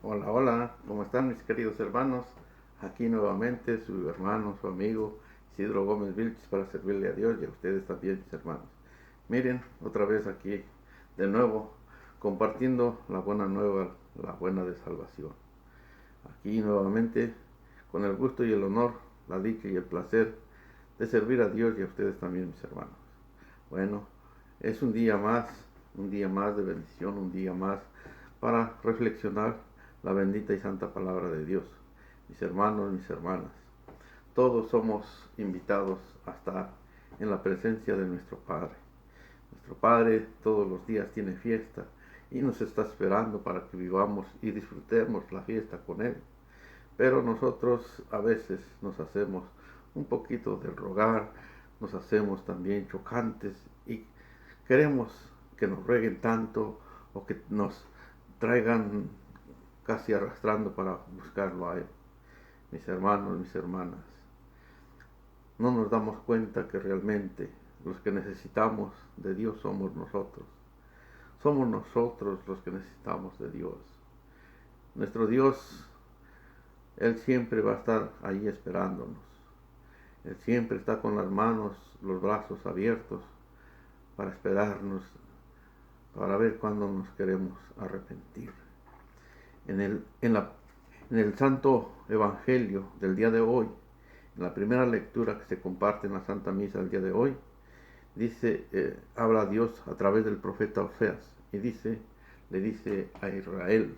Hola, hola, ¿cómo están mis queridos hermanos? Aquí nuevamente su hermano, su amigo Isidro Gómez Vilches para servirle a Dios y a ustedes también, mis hermanos. Miren, otra vez aquí de nuevo compartiendo la buena nueva, la buena de salvación. Aquí nuevamente con el gusto y el honor, la dicha y el placer de servir a Dios y a ustedes también, mis hermanos. Bueno, es un día más de bendición, un día más para reflexionar la bendita y santa palabra de Dios. Mis hermanos, mis hermanas, todos somos invitados a estar en la presencia de nuestro Padre. Nuestro Padre todos los días tiene fiesta y nos está esperando para que vivamos y disfrutemos la fiesta con Él. Pero nosotros a veces nos hacemos un poquito del rogar, nos hacemos también chocantes y queremos que nos rueguen tanto o que nos traigan casi arrastrando para buscarlo a Él. Mis hermanos, mis hermanas, no nos damos cuenta que realmente los que necesitamos de Dios somos nosotros. Somos nosotros los que necesitamos de Dios. Nuestro Dios, Él siempre va a estar ahí esperándonos. Él siempre está con las manos, los brazos abiertos para esperarnos, para ver cuándo nos queremos arrepentir. En el Santo Evangelio del día de hoy, en la primera lectura que se comparte en la Santa Misa el día de hoy, habla Dios a través del profeta Oseas y le dice a Israel,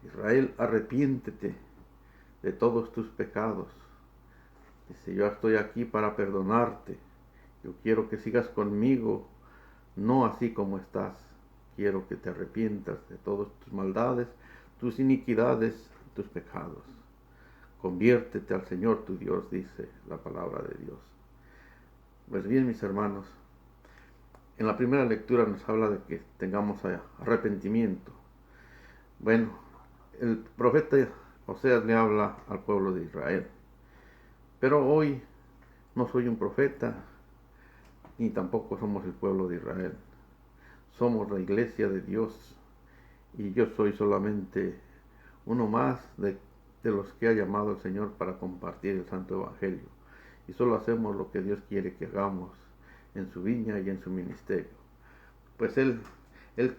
Israel, arrepiéntete de todos tus pecados. Dice, yo estoy aquí para perdonarte. Yo quiero que sigas conmigo, no así como estás. Quiero que te arrepientas de todas tus maldades, tus iniquidades, tus pecados. Conviértete al Señor tu Dios, dice la palabra de Dios. Pues bien, mis hermanos, en la primera lectura nos habla de que tengamos arrepentimiento. Bueno, el profeta Oseas le habla al pueblo de Israel. Pero hoy no soy un profeta, ni tampoco somos el pueblo de Israel. Somos la iglesia de Dios y yo soy solamente uno más de los que ha llamado el Señor para compartir el Santo Evangelio. Y solo hacemos lo que Dios quiere que hagamos en su viña y en su ministerio. Pues Él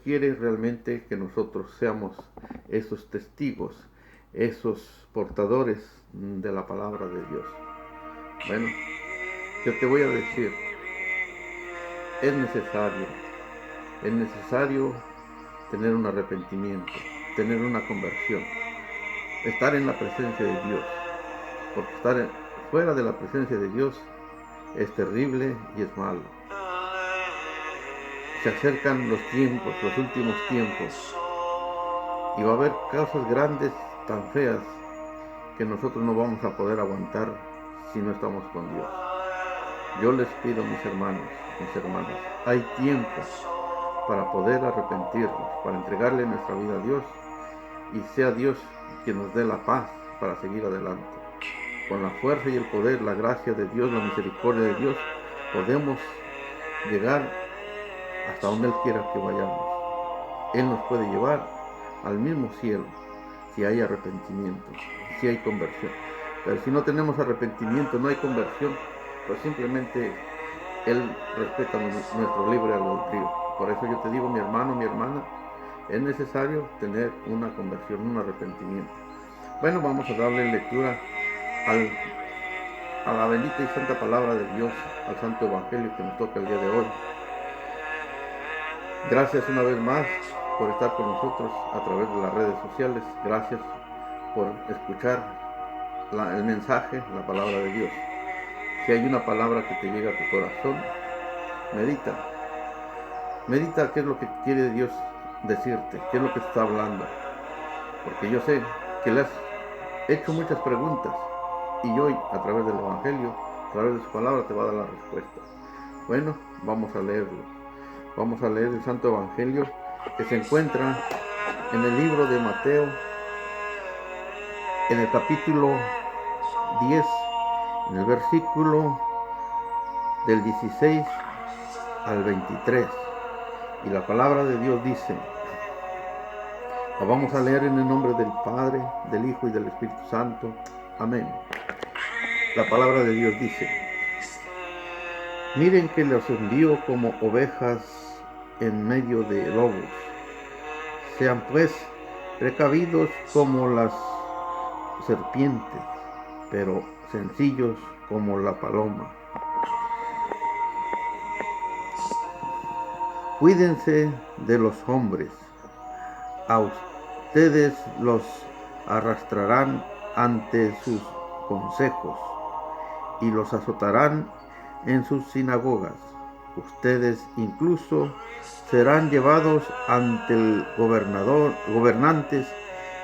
quiere realmente que nosotros seamos esos testigos, esos portadores de la palabra de Dios. Bueno, yo te voy a decir, es necesario tener un arrepentimiento, tener una conversión, estar en la presencia de Dios, porque estar fuera de la presencia de Dios es terrible y es malo. Se acercan los tiempos, los últimos tiempos, y va a haber causas grandes, tan feas, que nosotros no vamos a poder aguantar si no estamos con Dios. Yo les pido, mis hermanos, mis hermanas, hay tiempo para poder arrepentirnos, para entregarle nuestra vida a Dios y sea Dios quien nos dé la paz para seguir adelante. Con la fuerza y el poder, la gracia de Dios, la misericordia de Dios, podemos llegar hasta donde Él quiera que vayamos. Él nos puede llevar al mismo cielo si hay arrepentimiento, si hay conversión. Pero si no tenemos arrepentimiento, no hay conversión, pues simplemente Él respeta nuestro libre albedrío. Por eso yo te digo, mi hermano, mi hermana, es necesario tener una conversión, un arrepentimiento. Bueno, vamos a darle lectura a la bendita y santa palabra de Dios, al santo evangelio que nos toca el día de hoy. Gracias una vez más por estar con nosotros a través de las redes sociales. Gracias por escuchar el mensaje, la palabra de Dios. Si hay una palabra que te llega a tu corazón, medita. Medita qué es lo que quiere Dios decirte, qué es lo que está hablando. Porque yo sé que le has hecho muchas preguntas y hoy a través del Evangelio, a través de su palabra te va a dar la respuesta. Bueno, vamos a leerlo. Vamos a leer el Santo Evangelio que se encuentra en el libro de Mateo, en el capítulo 10, en el versículo del 16 al 23. Y la palabra de Dios dice, La vamos a leer en el nombre del Padre, del Hijo y del Espíritu Santo. Amén. La palabra de Dios dice: miren que los envío como ovejas en medio de lobos. Sean pues precavidos como las serpientes, pero sencillos como la paloma. Cuídense de los hombres. A ustedes los arrastrarán ante sus consejos y los azotarán en sus sinagogas. Ustedes incluso serán llevados ante el gobernantes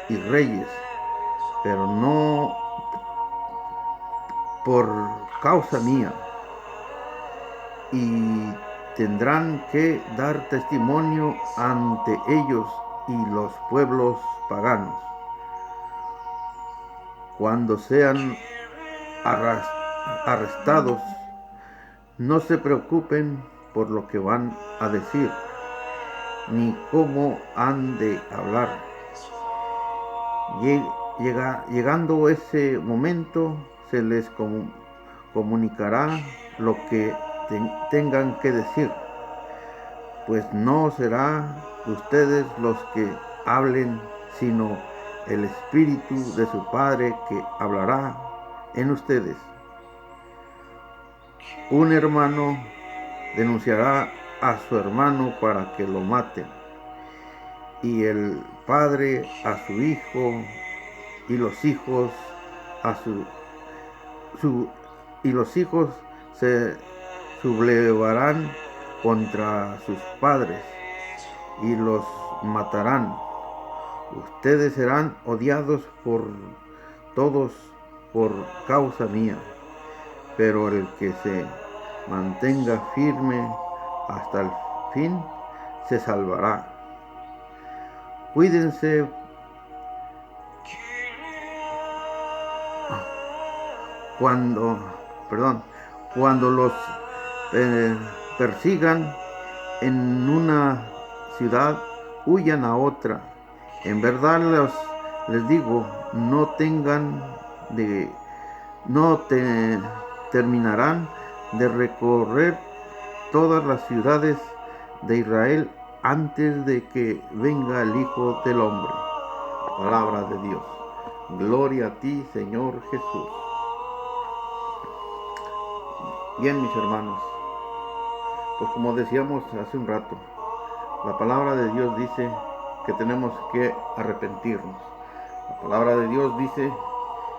y reyes, pero no por causa mía, y tendrán que dar testimonio ante ellos y los pueblos paganos. Cuando sean arrestados, no se preocupen por lo que van a decir, ni cómo han de hablar. Llegando ese momento, se les comunicará lo que tengan que decir, pues no será ustedes los que hablen, sino el Espíritu de su Padre que hablará en ustedes. Un hermano denunciará a su hermano para que lo maten, y el padre a su hijo, y los hijos a los hijos se sublevarán contra sus padres y los matarán. Ustedes serán odiados por todos por causa mía, pero el que se mantenga firme hasta el fin se salvará. Cuídense cuando los persigan en una ciudad, huyan a otra. En verdad les digo, no terminarán de recorrer todas las ciudades de Israel antes de que venga el Hijo del Hombre. Palabra de Dios. Gloria a ti, Señor Jesús. Bien, mis hermanos, pues como decíamos hace un rato, la palabra de Dios dice que tenemos que arrepentirnos. La palabra de Dios dice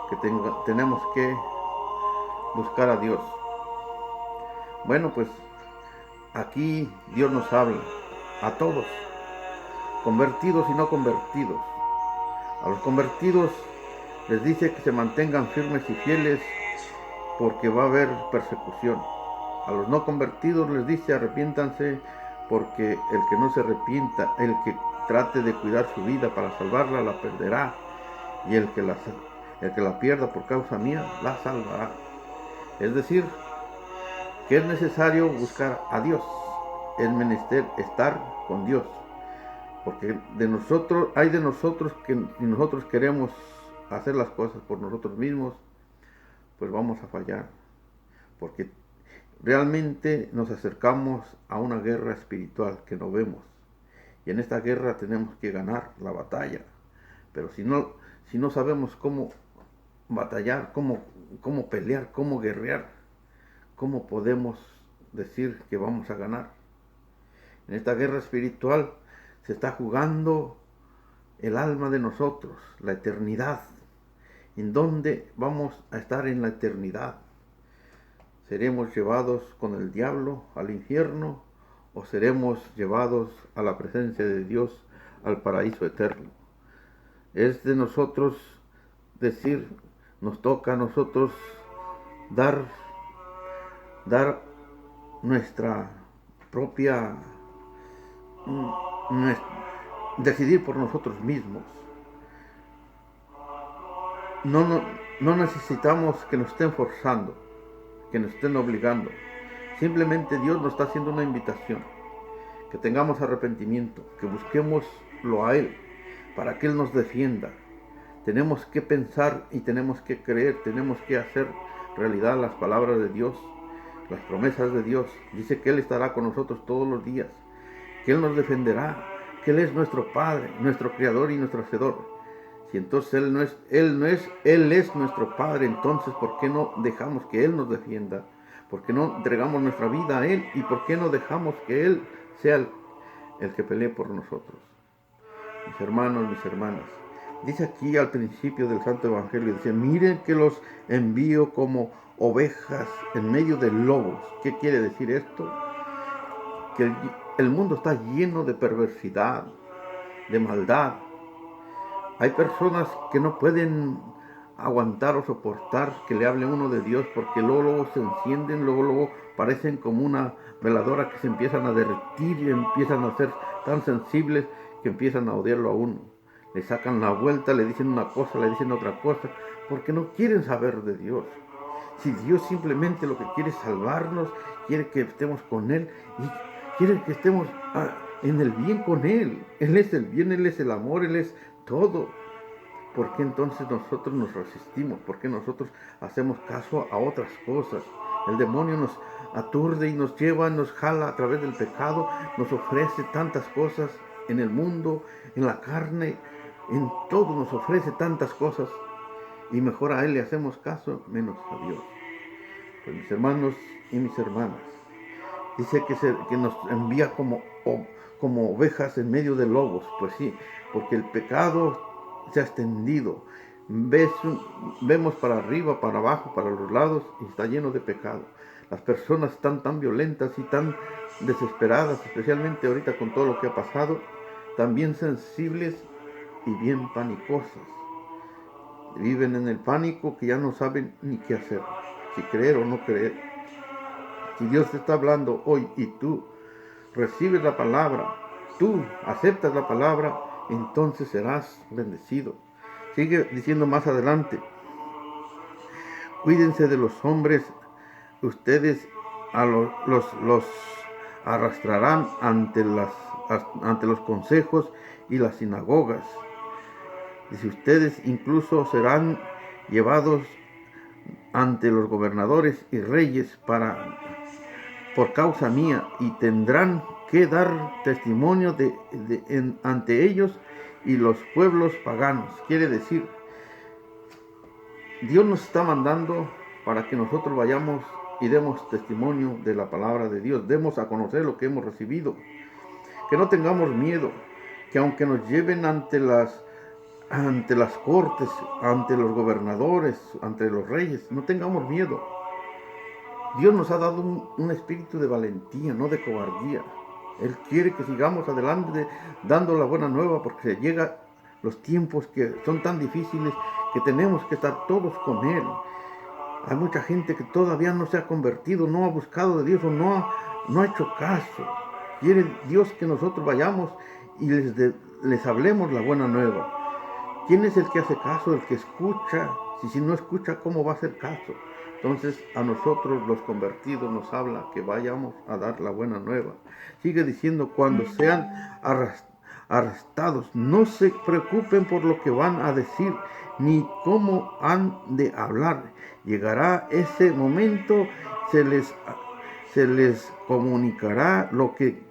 que tenemos que buscar a Dios. Bueno, pues aquí Dios nos habla a todos, convertidos y no convertidos. A los convertidos les dice que se mantengan firmes y fieles porque va a haber persecución. A los no convertidos les dice arrepiéntanse, porque el que no se arrepienta, el que trate de cuidar su vida para salvarla, la perderá, y el que la pierda por causa mía, la salvará. Es decir, que es necesario buscar a Dios, es menester estar con Dios, porque hay de nosotros que si nosotros queremos hacer las cosas por nosotros mismos, pues vamos a fallar, porque realmente nos acercamos a una guerra espiritual que no vemos, y en esta guerra tenemos que ganar la batalla. Pero si no sabemos cómo batallar, cómo pelear, cómo guerrear, ¿cómo podemos decir que vamos a ganar? En esta guerra espiritual se está jugando el alma de nosotros, la eternidad. ¿En dónde vamos a estar en la eternidad? ¿Seremos llevados con el diablo al infierno o seremos llevados a la presencia de Dios, al paraíso eterno? Es de nosotros decir, nos toca a nosotros dar nuestra propia, decidir por nosotros mismos. No necesitamos que nos estén forzando, que nos estén obligando. Simplemente Dios nos está haciendo una invitación, que tengamos arrepentimiento, que busquémoslo a Él, para que Él nos defienda. Tenemos que pensar y tenemos que creer, tenemos que hacer realidad las palabras de Dios, las promesas de Dios. Dice que Él estará con nosotros todos los días, que Él nos defenderá, que Él es nuestro Padre, nuestro Creador y nuestro Hacedor. Si entonces Él es nuestro Padre, entonces ¿por qué no dejamos que Él nos defienda? ¿Por qué no entregamos nuestra vida a Él? ¿Y por qué no dejamos que Él sea el que pelee por nosotros? Mis hermanos, mis hermanas, dice aquí al principio del Santo Evangelio, dice, miren que los envío como ovejas en medio de lobos. ¿Qué quiere decir esto? Que el mundo está lleno de perversidad, de maldad. Hay personas que no pueden aguantar o soportar que le hable uno de Dios, porque luego se encienden, luego parecen como una veladora que se empiezan a derretir y empiezan a ser tan sensibles que empiezan a odiarlo a uno. Le sacan la vuelta, le dicen una cosa, le dicen otra cosa, porque no quieren saber de Dios. Si Dios simplemente lo que quiere es salvarnos, quiere que estemos con Él y quiere que estemos en el bien con Él. Él es el bien, Él es el amor, Él es todo. ¿Por qué entonces nosotros nos resistimos? ¿Por qué nosotros hacemos caso a otras cosas? El demonio nos aturde y nos lleva, nos jala a través del pecado, nos ofrece tantas cosas en el mundo, en la carne, en todo nos ofrece tantas cosas. Y mejor a Él le hacemos caso menos a Dios. Pues mis hermanos y mis hermanas, dice que nos envía como ovejas en medio de lobos. Pues sí, porque el pecado se ha extendido. Vemos para arriba, para abajo, para los lados y está lleno de pecado. Las personas están tan violentas y tan desesperadas, especialmente ahorita con todo lo que ha pasado, también sensibles y bien panicosas. Viven en el pánico que ya no saben ni qué hacer, si creer o no creer. Si Dios te está hablando hoy y tú recibes la palabra, tú aceptas la palabra, entonces serás bendecido. Sigue diciendo más adelante, cuídense de los hombres, ustedes los arrastrarán ante los consejos y las sinagogas. Dice, ustedes incluso serán llevados ante los gobernadores y reyes por causa mía, y tendrán que dar testimonio ante ellos y los pueblos paganos. Quiere decir, Dios nos está mandando para que nosotros vayamos y demos testimonio de la palabra de Dios, demos a conocer lo que hemos recibido, que no tengamos miedo, que aunque nos lleven ante las cortes, ante los gobernadores, ante los reyes, no tengamos miedo. Dios nos ha dado un espíritu de valentía, no de cobardía. Él quiere que sigamos adelante dando la buena nueva, porque llega los tiempos que son tan difíciles que tenemos que estar todos con Él. Hay mucha gente que todavía no se ha convertido, no ha buscado de Dios o no ha hecho caso. Quiere Dios que nosotros vayamos y les hablemos la buena nueva. ¿Quién es el que hace caso? El que escucha. Si no escucha, ¿cómo va a hacer caso? Entonces a nosotros los convertidos nos habla que vayamos a dar la buena nueva. Sigue diciendo, cuando sean arrestados, no se preocupen por lo que van a decir, ni cómo han de hablar. Llegará ese momento, se les comunicará lo que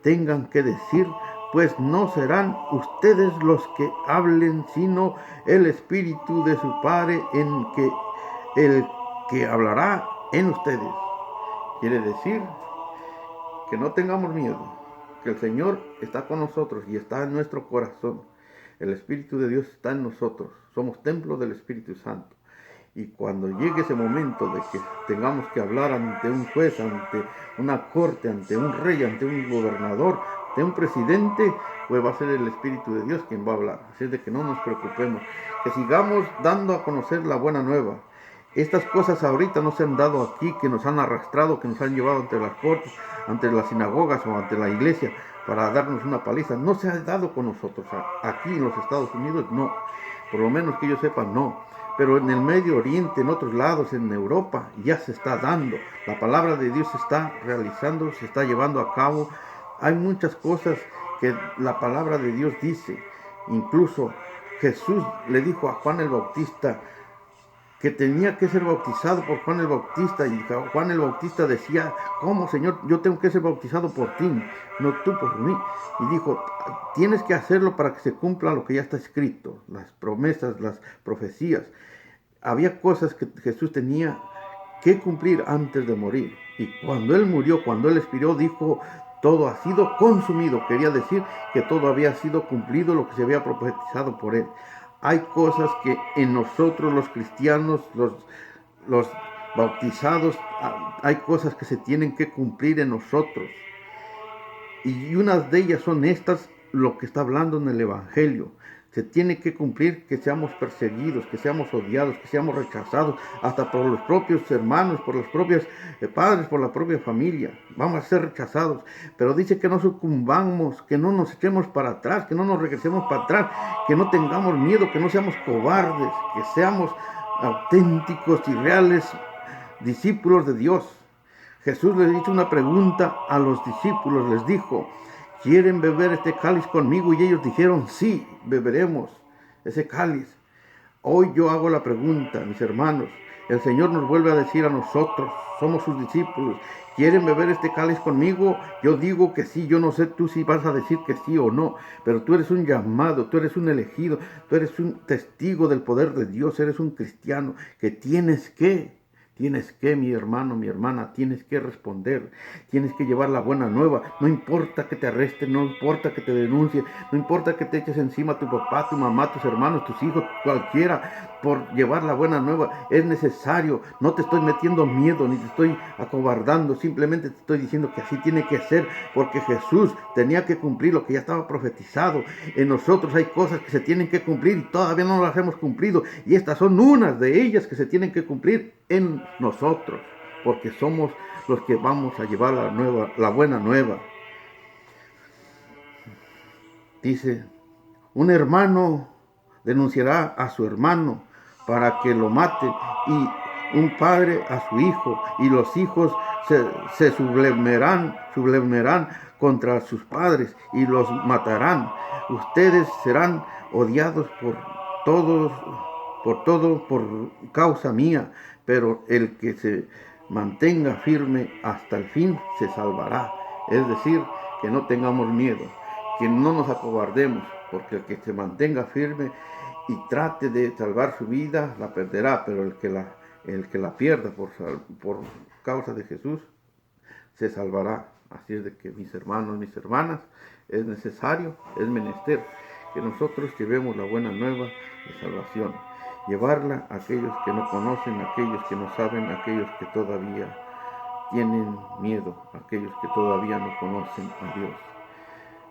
tengan que decir, pues no serán ustedes los que hablen, sino el Espíritu de su Padre el que hablará en ustedes. Quiere decir que no tengamos miedo, que el Señor está con nosotros y está en nuestro corazón. El Espíritu de Dios está en nosotros, somos templo del Espíritu Santo. Y cuando llegue ese momento de que tengamos que hablar ante un juez, ante una corte, ante un rey, ante un gobernador, ante un presidente, pues va a ser el Espíritu de Dios quien va a hablar. Así es de que no nos preocupemos, que sigamos dando a conocer la buena nueva. Estas cosas ahorita no se han dado aquí, que nos han arrastrado, que nos han llevado ante las cortes, ante las sinagogas o ante la iglesia para darnos una paliza. No se ha dado con nosotros. Aquí en los Estados Unidos no. Por lo menos que yo sepa, no. Pero en el Medio Oriente, en otros lados, en Europa, ya se está dando. La palabra de Dios se está realizando, se está llevando a cabo. Hay muchas cosas que la palabra de Dios dice Incluso Jesús le dijo a Juan el Bautista que tenía que ser bautizado por Juan el Bautista, y Juan el Bautista decía: ¿cómo, Señor? Yo tengo que ser bautizado por ti, no tú por mí. Y dijo: tienes que hacerlo para que se cumpla lo que ya está escrito, las promesas, las profecías. Había cosas que Jesús tenía que cumplir antes de morir. Y cuando Él murió, cuando Él expiró, dijo: todo ha sido consumido. Quería decir que todo había sido cumplido, lo que se había profetizado por Él. Hay cosas que en nosotros los cristianos, los bautizados, hay cosas que se tienen que cumplir en nosotros. Y unas de ellas son estas, lo que está hablando en el Evangelio. Se tiene que cumplir que seamos perseguidos, que seamos odiados, que seamos rechazados, hasta por los propios hermanos, por los propios padres, por la propia familia. Vamos a ser rechazados. Pero dice que no sucumbamos, que no nos echemos para atrás, que no nos regresemos para atrás, que no tengamos miedo, que no seamos cobardes, que seamos auténticos y reales discípulos de Dios. Jesús les hizo una pregunta a los discípulos, les dijo: ¿quieren beber este cáliz conmigo? Y ellos dijeron: sí, beberemos ese cáliz. Hoy yo hago la pregunta, mis hermanos. El Señor nos vuelve a decir a nosotros, somos sus discípulos: ¿quieren beber este cáliz conmigo? Yo digo que sí. Yo no sé tú si vas a decir que sí o no, pero tú eres un llamado, tú eres un elegido, tú eres un testigo del poder de Dios, eres un cristiano que tienes que, mi hermano, mi hermana, tienes que responder, tienes que llevar la buena nueva. No importa que te arresten, no importa que te denuncien, no importa que te eches encima a tu papá, tu mamá, tus hermanos, tus hijos, cualquiera, por llevar la buena nueva. Es necesario. No te estoy metiendo miedo, ni te estoy acobardando, simplemente te estoy diciendo que así tiene que ser, porque Jesús tenía que cumplir lo que ya estaba profetizado. En nosotros hay cosas que se tienen que cumplir y todavía no las hemos cumplido, y estas son unas de ellas que se tienen que cumplir en nosotros, porque somos los que vamos a llevar la buena nueva. Dice: un hermano denunciará a su hermano para que lo mate, y un padre a su hijo, y los hijos se sublevarán contra sus padres y los matarán. Ustedes serán odiados todos, por causa mía, pero el que se mantenga firme hasta el fin se salvará. Es decir, que no tengamos miedo, que no nos acobardemos, porque el que se mantenga firme y trate de salvar su vida, la perderá, pero el que la pierda por causa de Jesús, se salvará. Así es de que, mis hermanos, mis hermanas, es necesario, es menester que nosotros llevemos la buena nueva de salvación. Llevarla a aquellos que no conocen, a aquellos que no saben, a aquellos que todavía tienen miedo, a aquellos que todavía no conocen a Dios.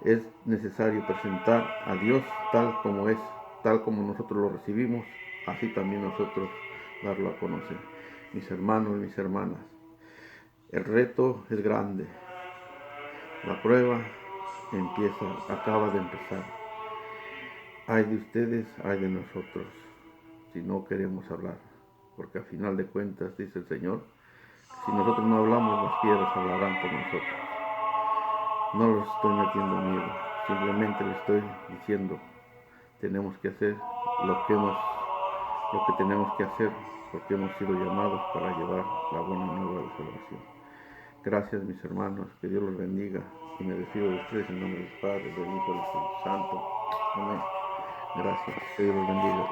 Es necesario presentar a Dios tal como es, tal como nosotros lo recibimos, así también nosotros darlo a conocer. Mis hermanos, mis hermanas, el reto es grande. La prueba acaba de empezar. Ay de ustedes, ay de nosotros, si no queremos hablar, porque a final de cuentas, dice el Señor, si nosotros no hablamos, las piedras hablarán por nosotros. No los estoy metiendo miedo, simplemente les estoy diciendo: tenemos que hacer lo que tenemos que hacer, porque hemos sido llamados para llevar la buena nueva de salvación. Gracias, mis hermanos, que Dios los bendiga, y me despido de ustedes en nombre del Padre, del Hijo y del Espíritu Santo. Amén. Gracias, que Dios los bendiga.